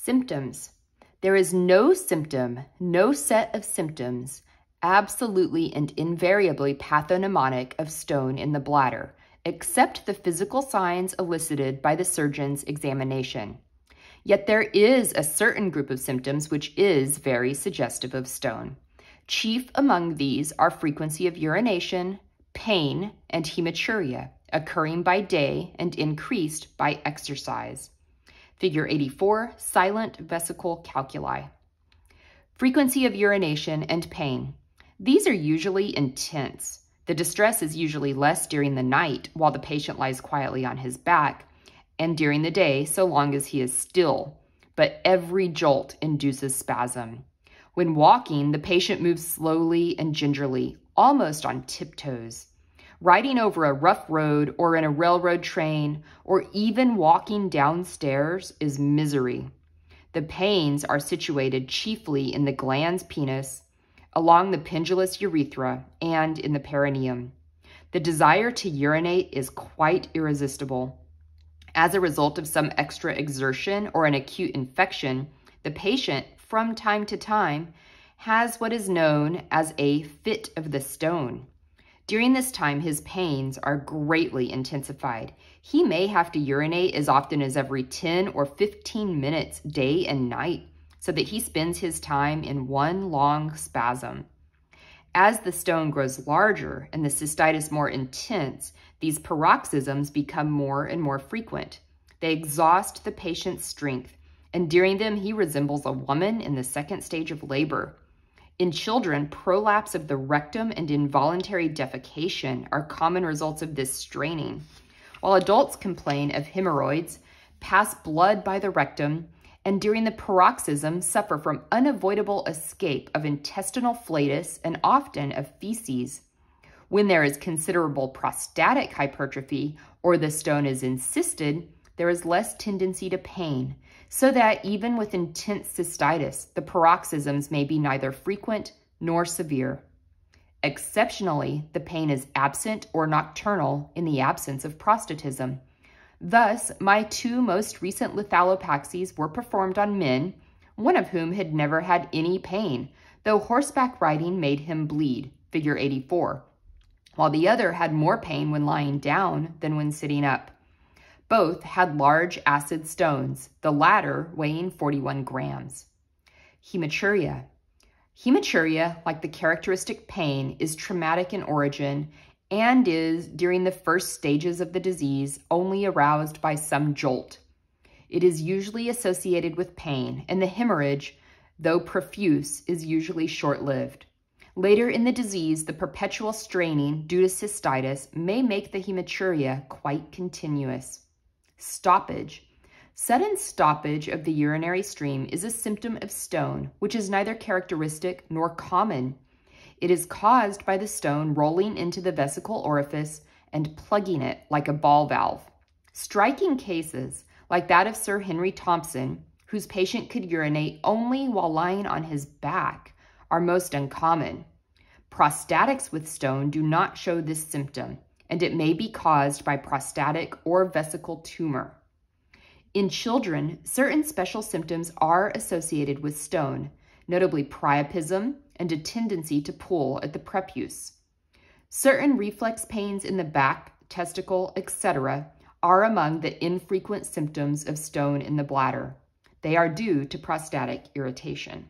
Symptoms. There is no symptom, no set of symptoms, absolutely and invariably pathognomonic of stone in the bladder, except the physical signs elicited by the surgeon's examination. Yet there is a certain group of symptoms which is very suggestive of stone. Chief among these are frequency of urination, pain, and hematuria, occurring by day and increased by exercise. Figure 84, silent vesical calculi. Frequency of urination and pain. These are usually intense. The distress is usually less during the night while the patient lies quietly on his back, and during the day so long as he is still, but every jolt induces spasm. When walking, the patient moves slowly and gingerly, almost on tiptoes. Riding over a rough road or in a railroad train or even walking downstairs is misery. The pains are situated chiefly in the glans penis, along the pendulous urethra, and in the perineum. The desire to urinate is quite irresistible. As a result of some extra exertion or an acute infection, the patient, from time to time, has what is known as a fit of the stone. During this time, his pains are greatly intensified. He may have to urinate as often as every 10 or 15 minutes, day and night, so that he spends his time in one long spasm. As the stone grows larger and the cystitis more intense, these paroxysms become more and more frequent. They exhaust the patient's strength, and during them he resembles a woman in the second stage of labor. In children, prolapse of the rectum and involuntary defecation are common results of this straining, while adults complain of hemorrhoids, pass blood by the rectum, and during the paroxysm suffer from unavoidable escape of intestinal flatus and often of feces. When there is considerable prostatic hypertrophy or the stone is encysted, there is less tendency to pain, so that even with intense cystitis, the paroxysms may be neither frequent nor severe. Exceptionally, the pain is absent or nocturnal in the absence of prostatism. Thus, my two most recent lethallopaxies were performed on men, one of whom had never had any pain, though horseback riding made him bleed, figure 84, while the other had more pain when lying down than when sitting up. Both had large acid stones, the latter weighing 41 grams. Hematuria. Hematuria, like the characteristic pain, is traumatic in origin and is, during the first stages of the disease, only aroused by some jolt. It is usually associated with pain, and the hemorrhage, though profuse, is usually short-lived. Later in the disease, the perpetual straining due to cystitis may make the hematuria quite continuous. Stoppage. Sudden stoppage of the urinary stream is a symptom of stone, which is neither characteristic nor common. It is caused by the stone rolling into the vesical orifice and plugging it like a ball valve. Striking cases, like that of Sir Henry Thompson, whose patient could urinate only while lying on his back, are most uncommon. Prostatics with stone do not show this symptom, and it may be caused by prostatic or vesical tumor. In children, certain special symptoms are associated with stone, notably priapism and a tendency to pull at the prepuce. Certain reflex pains in the back, testicle, etc. are among the infrequent symptoms of stone in the bladder. They are due to prostatic irritation.